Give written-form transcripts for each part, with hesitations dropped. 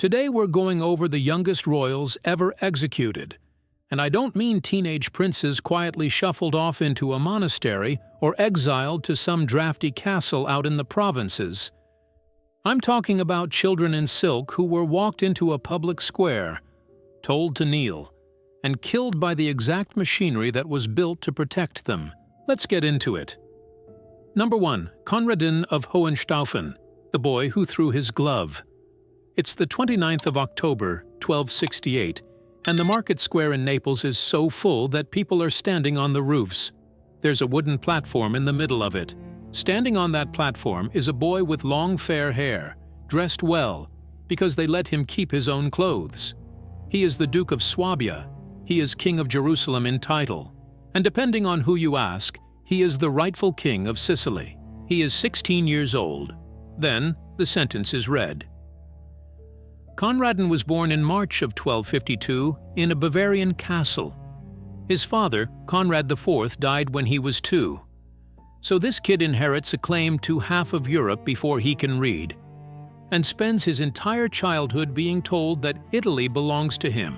Today we're going over the youngest royals ever executed. And I don't mean teenage princes quietly shuffled off into a monastery or exiled to some drafty castle out in the provinces. I'm talking about children in silk who were walked into a public square, told to kneel, and killed by the exact machinery that was built to protect them. Let's get into it. Number 1. Conradin of Hohenstaufen, the boy who threw his glove. It's the 29th of October, 1268, and the market square in Naples is so full that people are standing on the roofs. There's a wooden platform in the middle of it. Standing on that platform is a boy with long fair hair, dressed well, because they let him keep his own clothes. He is the Duke of Swabia. He is King of Jerusalem in title. And depending on who you ask, he is the rightful king of Sicily. He is 16 years old. Then, the sentence is read. Conradin was born in March of 1252 in a Bavarian castle. His father, Conrad IV, died when he was 2. So this kid inherits a claim to half of Europe before he can read, and spends his entire childhood being told that Italy belongs to him,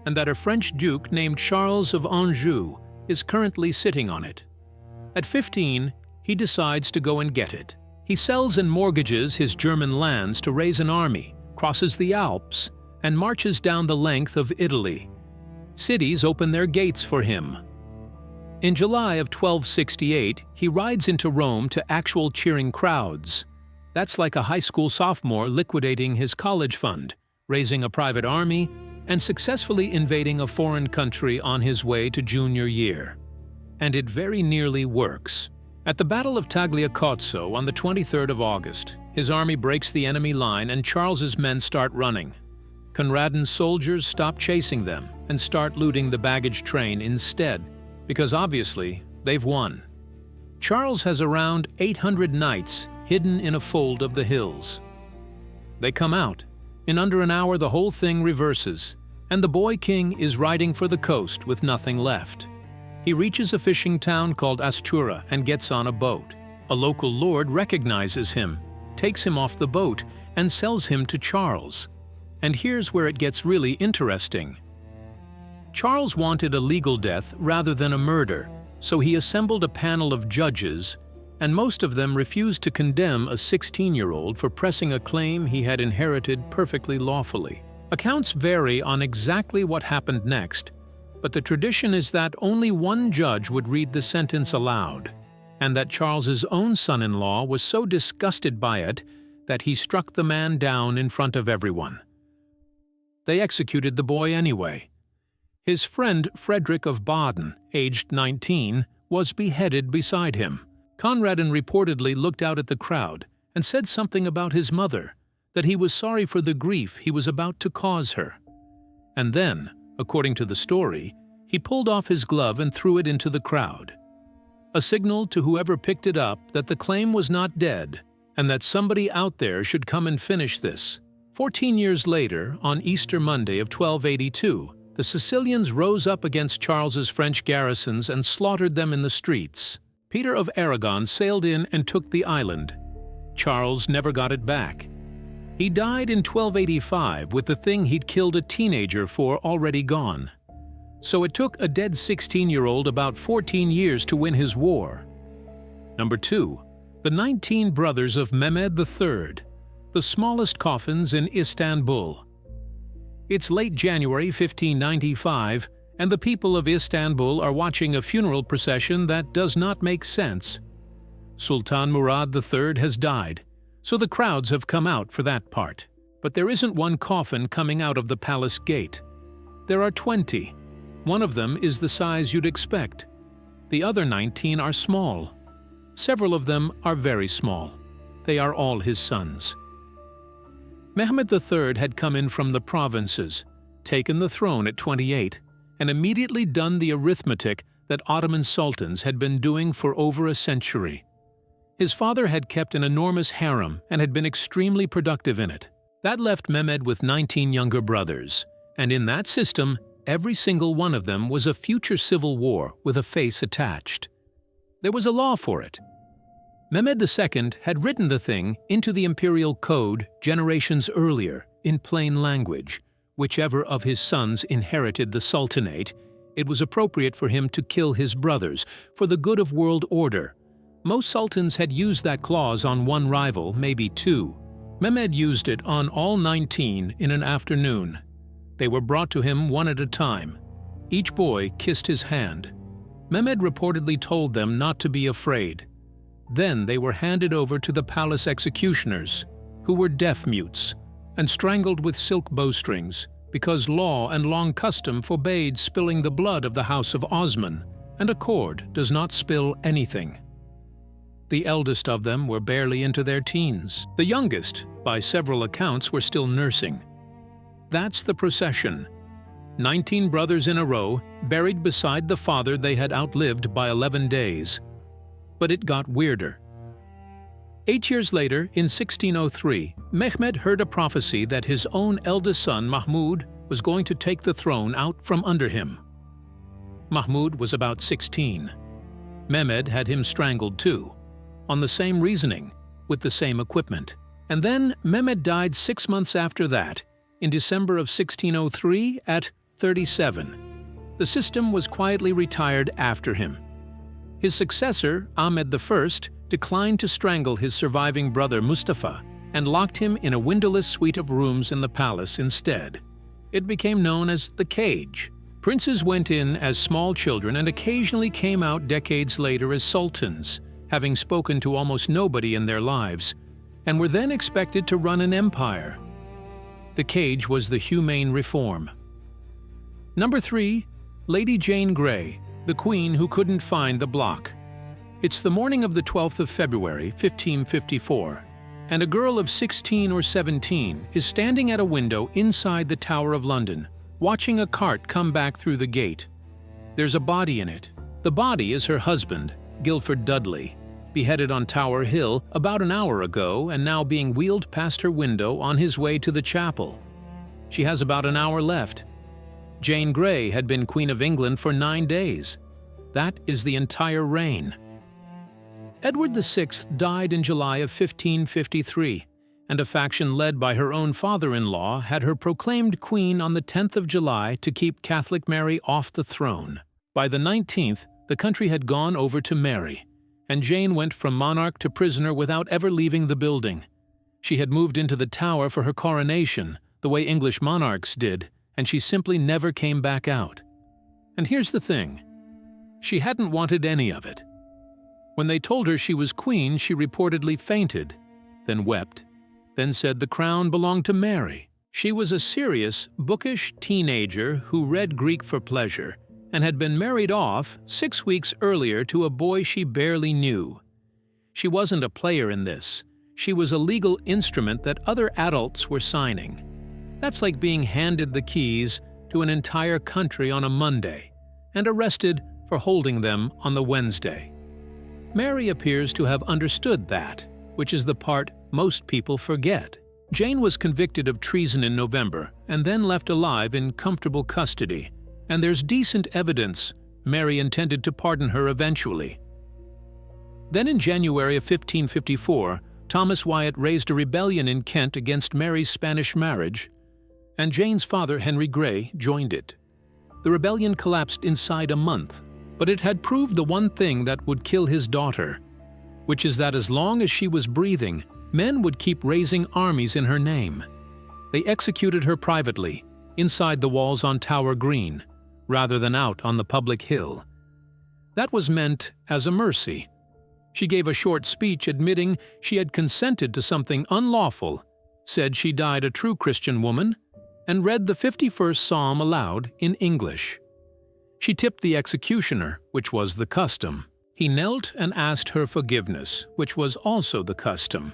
and that a French duke named Charles of Anjou is currently sitting on it. At 15, he decides to go and get it. He sells and mortgages his German lands to raise an army, crosses the Alps, and marches down the length of Italy. Cities open their gates for him. In July of 1268, he rides into Rome to actual cheering crowds. That's like a high school sophomore liquidating his college fund, raising a private army, and successfully invading a foreign country on his way to junior year. And it very nearly works. At the Battle of Tagliacozzo on the 23rd of August, his army breaks the enemy line and Charles's men start running. Conradin's soldiers stop chasing them and start looting the baggage train instead, because obviously they've won. Charles has around 800 knights hidden in a fold of the hills. They come out. In under an hour the whole thing reverses, and the boy king is riding for the coast with nothing left. He reaches a fishing town called Astura and gets on a boat. A local lord recognizes him, takes him off the boat, and sells him to Charles. And here's where it gets really interesting. Charles wanted a legal death rather than a murder, so he assembled a panel of judges, and most of them refused to condemn a 16-year-old for pressing a claim he had inherited perfectly lawfully. Accounts vary on exactly what happened next, but the tradition is that only one judge would read the sentence aloud, and that Charles's own son-in-law was so disgusted by it that he struck the man down in front of everyone. They executed the boy anyway. His friend Frederick of Baden, aged 19, was beheaded beside him. Conradin reportedly looked out at the crowd and said something about his mother, that he was sorry for the grief he was about to cause her. And then, according to the story, he pulled off his glove and threw it into the crowd. A signal to whoever picked it up that the claim was not dead, and that somebody out there should come and finish this. 14 years later, on Easter Monday of 1282, the Sicilians rose up against Charles's French garrisons and slaughtered them in the streets. Peter of Aragon sailed in and took the island. Charles never got it back. He died in 1285 with the thing he'd killed a teenager for already gone. So it took a dead 16-year-old about 14 years to win his war. Number 2. The 19 brothers of Mehmed III, the smallest coffins in Istanbul. It's late January 1595, and the people of Istanbul are watching a funeral procession that does not make sense. Sultan Murad III has died, so the crowds have come out for that part. But there isn't one coffin coming out of the palace gate. There are 20. One of them is the size you'd expect. The other 19 are small. Several of them are very small. They are all his sons. Mehmed III had come in from the provinces, taken the throne at 28, and immediately done the arithmetic that Ottoman sultans had been doing for over a century. His father had kept an enormous harem and had been extremely productive in it. That left Mehmed with 19 younger brothers, and in that system, every single one of them was a future civil war with a face attached. There was a law for it. Mehmed II had written the thing into the imperial code generations earlier, in plain language, whichever of his sons inherited the sultanate, it was appropriate for him to kill his brothers for the good of world order. Most sultans had used that clause on one rival, maybe two. Mehmed used it on all 19 in an afternoon. They were brought to him one at a time. Each boy kissed his hand. Mehmed reportedly told them not to be afraid. Then they were handed over to the palace executioners, who were deaf-mutes, and strangled with silk bowstrings, because law and long custom forbade spilling the blood of the house of Osman, and a cord does not spill anything. The eldest of them were barely into their teens. The youngest, by several accounts, were still nursing. That's the procession. 19 brothers in a row, buried beside the father they had outlived by 11 days. But it got weirder. 8 years later, in 1603, Mehmed heard a prophecy that his own eldest son, Mahmud, was going to take the throne out from under him. Mahmud was about 16. Mehmed had him strangled too, on the same reasoning, with the same equipment. And then Mehmed died 6 months after that, in December of 1603 at 37. The system was quietly retired after him. His successor, Ahmed I, declined to strangle his surviving brother Mustafa and locked him in a windowless suite of rooms in the palace instead. It became known as the cage. Princes went in as small children and occasionally came out decades later as sultans, having spoken to almost nobody in their lives, and were then expected to run an empire. The cage was the humane reform. Number 3. Lady Jane Grey, the queen who couldn't find the block. It's the morning of the 12th of February, 1554, and a girl of 16 or 17 is standing at a window inside the Tower of London, watching a cart come back through the gate. There's a body in it. The body is her husband, Guilford Dudley, beheaded on Tower Hill about an hour ago and now being wheeled past her window on his way to the chapel. She has about an hour left. Jane Grey had been Queen of England for 9 days. That is the entire reign. Edward VI died in July of 1553, and a faction led by her own father-in-law had her proclaimed queen on the 10th of July to keep Catholic Mary off the throne. By the 19th, the country had gone over to Mary, and Jane went from monarch to prisoner without ever leaving the building. She had moved into the Tower for her coronation, the way English monarchs did, and she simply never came back out. And here's the thing. She hadn't wanted any of it. When they told her she was queen, she reportedly fainted, then wept, then said the crown belonged to Mary. She was a serious, bookish teenager who read Greek for pleasure and had been married off 6 weeks earlier to a boy she barely knew. She wasn't a player in this. She was a legal instrument that other adults were signing. That's like being handed the keys to an entire country on a Monday and arrested for holding them on the Wednesday. Mary appears to have understood that, which is the part most people forget. Jane was convicted of treason in November and then left alive in comfortable custody, and there's decent evidence Mary intended to pardon her eventually. Then in January of 1554, Thomas Wyatt raised a rebellion in Kent against Mary's Spanish marriage, and Jane's father, Henry Grey, joined it. The rebellion collapsed inside a month, but it had proved the one thing that would kill his daughter, which is that as long as she was breathing, men would keep raising armies in her name. They executed her privately, inside the walls on Tower Green, rather than out on the public hill. That was meant as a mercy. She gave a short speech admitting she had consented to something unlawful, said she died a true Christian woman, and read the 51st Psalm aloud in English. She tipped the executioner, which was the custom. He knelt and asked her forgiveness, which was also the custom.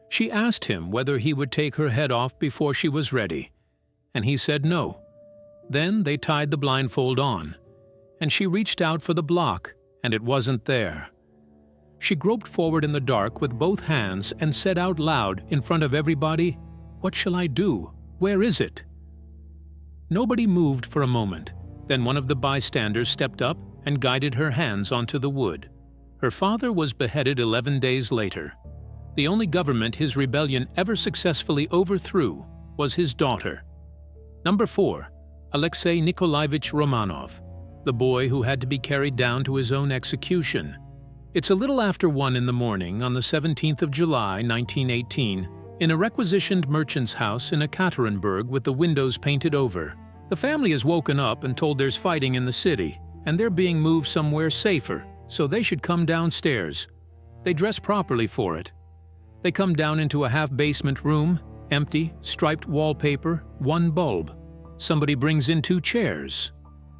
She asked him whether he would take her head off before she was ready, and he said no. Then they tied the blindfold on, and she reached out for the block, and it wasn't there. She groped forward in the dark with both hands and said out loud in front of everybody, "What shall I do? Where is it?" Nobody moved for a moment. Then one of the bystanders stepped up and guided her hands onto the wood. Her father was beheaded 11 days later, the only government his rebellion ever successfully overthrew, was his daughter. Number 4. Alexei Nikolaevich Romanov, the boy who had to be carried down to his own execution. It's a little after 1 in the morning on the 17th of July, 1918, in a requisitioned merchant's house in Ekaterinburg with the windows painted over. The family is woken up and told there's fighting in the city, and they're being moved somewhere safer, so they should come downstairs. They dress properly for it. They come down into a half-basement room, empty, striped wallpaper, 1 bulb. Somebody brings in 2 chairs.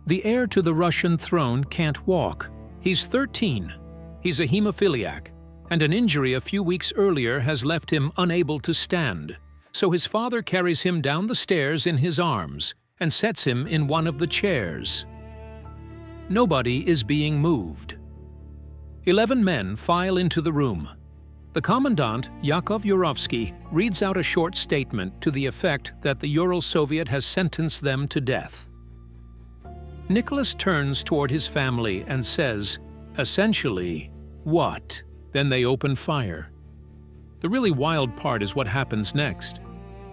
The heir to the Russian throne can't walk. He's 13. He's a hemophiliac, and an injury a few weeks earlier has left him unable to stand. So his father carries him down the stairs in his arms and sets him in one of the chairs. Nobody is being moved. 11 men file into the room. The commandant, Yakov Yurovsky, reads out a short statement to the effect that the Ural Soviet has sentenced them to death. Nicholas turns toward his family and says, essentially, what? Then they open fire. The really wild part is what happens next,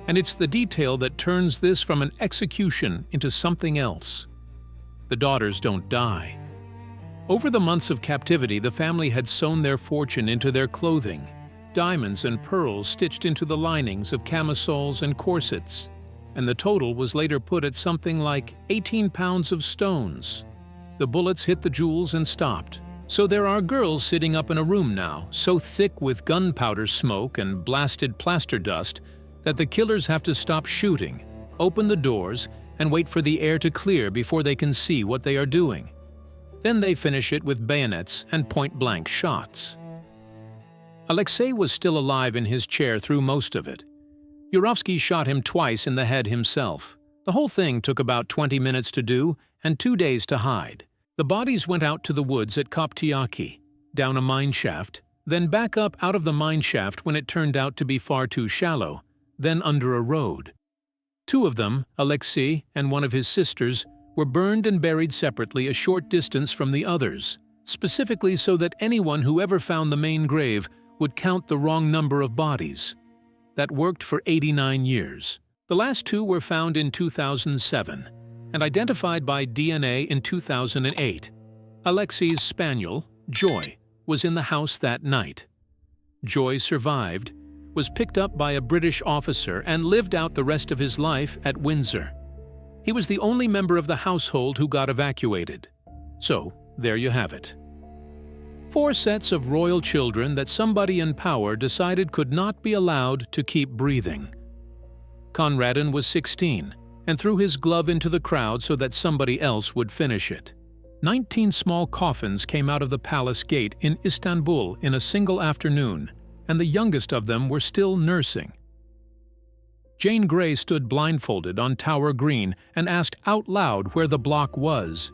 and it's the detail that turns this from an execution into something else. The daughters don't die. Over the months of captivity, the family had sewn their fortune into their clothing, diamonds and pearls stitched into the linings of camisoles and corsets, and the total was later put at something like 18 pounds of stones. The bullets hit the jewels and stopped. So there are girls sitting up in a room now, so thick with gunpowder smoke and blasted plaster dust that the killers have to stop shooting, open the doors, and wait for the air to clear before they can see what they are doing. Then they finish it with bayonets and point-blank shots. Alexei was still alive in his chair through most of it. Yurovsky shot him twice in the head himself. The whole thing took about 20 minutes to do and 2 days to hide. The bodies went out to the woods at Koptyaki, down a mine shaft, then back up out of the mine shaft when it turned out to be far too shallow, then under a road. 2 of them, Alexei and one of his sisters, were burned and buried separately a short distance from the others, specifically so that anyone who ever found the main grave would count the wrong number of bodies. That worked for 89 years. The last 2 were found in 2007 and identified by DNA in 2008. Alexei's spaniel, Joy, was in the house that night. Joy survived, was picked up by a British officer, and lived out the rest of his life at Windsor. He was the only member of the household who got evacuated. So, there you have it. 4 sets of royal children that somebody in power decided could not be allowed to keep breathing. Conradin was 16 and threw his glove into the crowd so that somebody else would finish it. 19 small coffins came out of the palace gate in Istanbul in a single afternoon, and the youngest of them were still nursing. Jane Grey stood blindfolded on Tower Green and asked out loud where the block was.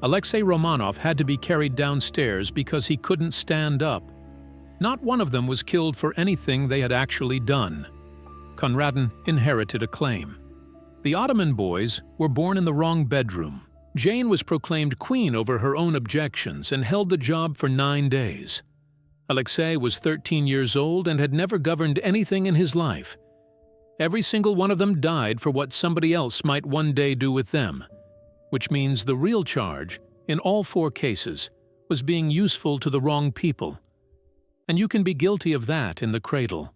Alexei Romanov had to be carried downstairs because he couldn't stand up. Not one of them was killed for anything they had actually done. Conradin inherited a claim. The Ottoman boys were born in the wrong bedroom. Jane was proclaimed queen over her own objections and held the job for 9 days. Alexei was 13 years old and had never governed anything in his life. Every single one of them died for what somebody else might one day do with them, which means the real charge, in all 4 cases, was being useful to the wrong people. And you can be guilty of that in the cradle.